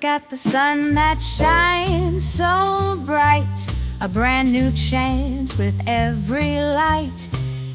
Look at the sun that shines so bright, a brand new chance with every light.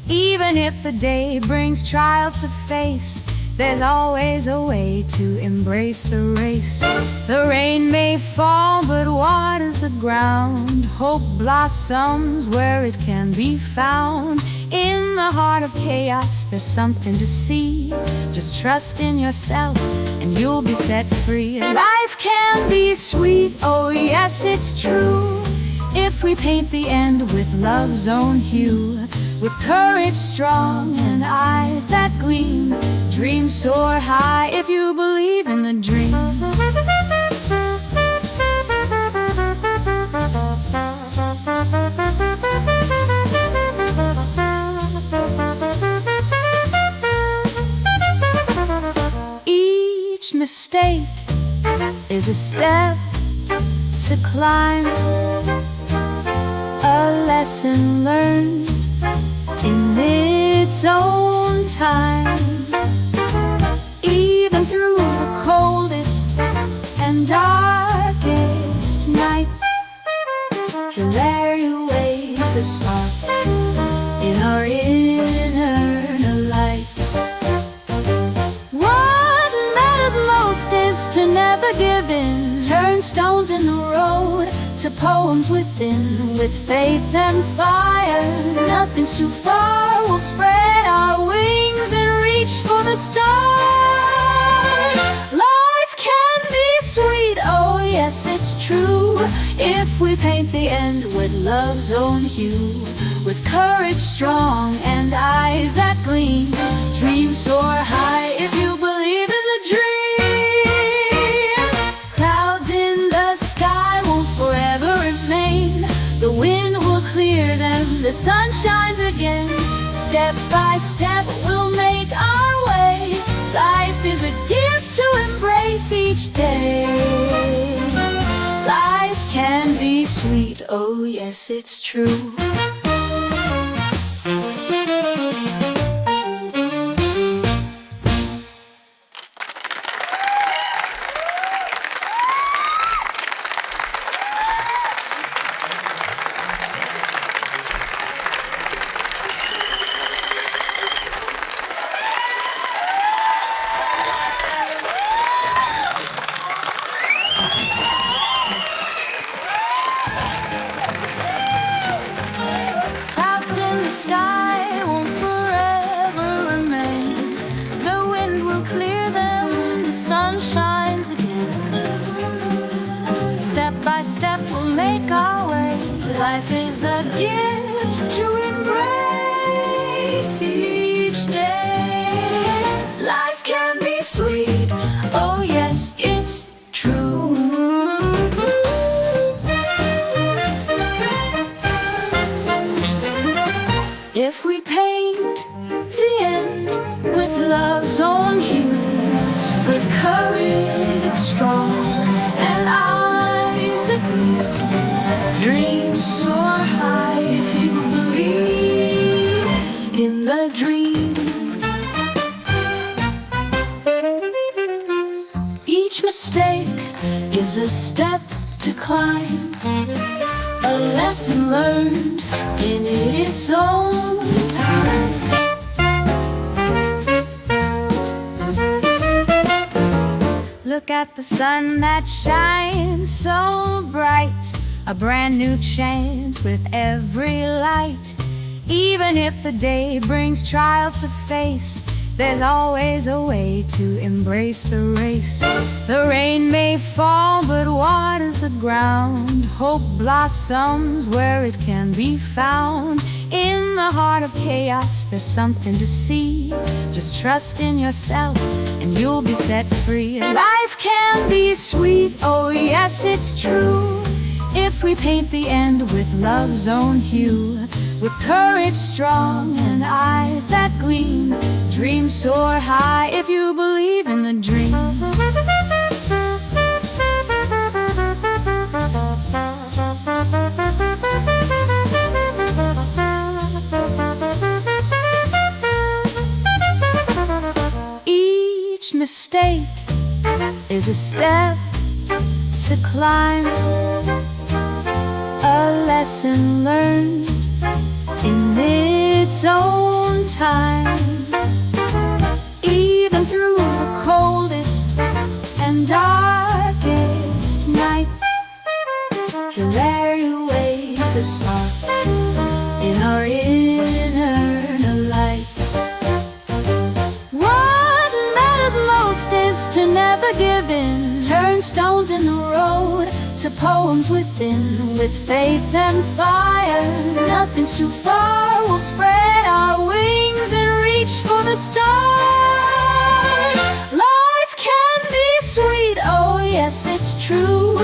Even if the day brings trials to face, there's always a way to embrace the race. The rain may fall but waters the ground. Hope blossoms where it can be found. In the heart of chaos there's something to see. Just trust in yourself and you'll be set free. Life can be sweet, oh yes it's true, if we paint the end with love's own hue. With courage strong and eyes that gleam, dreams soar high if you believe in the dream. Each mistake is a step to climb, a lesson learned in its own time. Even through the coldest and darkest nights, there waves a spark in our inner lights. What matters most is to never give in. Turn stones in the road to poems within. With faith and fire, nothing's too far. We'll spread our wings and reach for the stars. Life can be sweet, oh yes it's true, if we paint the end with love's own hue. With courage strong and eyes that gleam, dreams soar high if you believe in the dream. Clouds in the sky won't forever remain. The wind will clear them, the sun shines again. Step by step we'll make our way. Life is a gift to embrace each day. Life can be sweet, oh yes it's true. Sky won't forever remain. The wind will clear them, the sun shines again. Step by step we'll make our way. Life is a gift to embrace each day. Life can be sweet, oh yes it's true. If we paint the end with love's own hue, with courage strong and eyes that gleam, dreams soar high if you believe in the dream. Each mistake is a step to climb, a lesson learned in its own time. Look at the sun that shines so bright, a brand new chance with every light. Even if the day brings trials to face, there's always a way to embrace the race. The rain may fall but waters the ground. Hope blossoms where it can be found. In the heart of chaos there's something to see. Just trust in yourself and you'll be set free. Life can be sweet, oh yes it's true, if we paint the end with love's own hue. With courage strong and eyes that gleam, dreams soar high if you believe in the dream. Each mistake is a step to climb, a lesson learned in its own time. Even through the coldest and darkest nights, there waves a spark in our inner lights. What matters most is to never give in. Turn stones in the road to poems within. With faith and fire, nothing's too far. We'll spread our wings and reach for the stars. Life can be sweet, oh yes, it's true.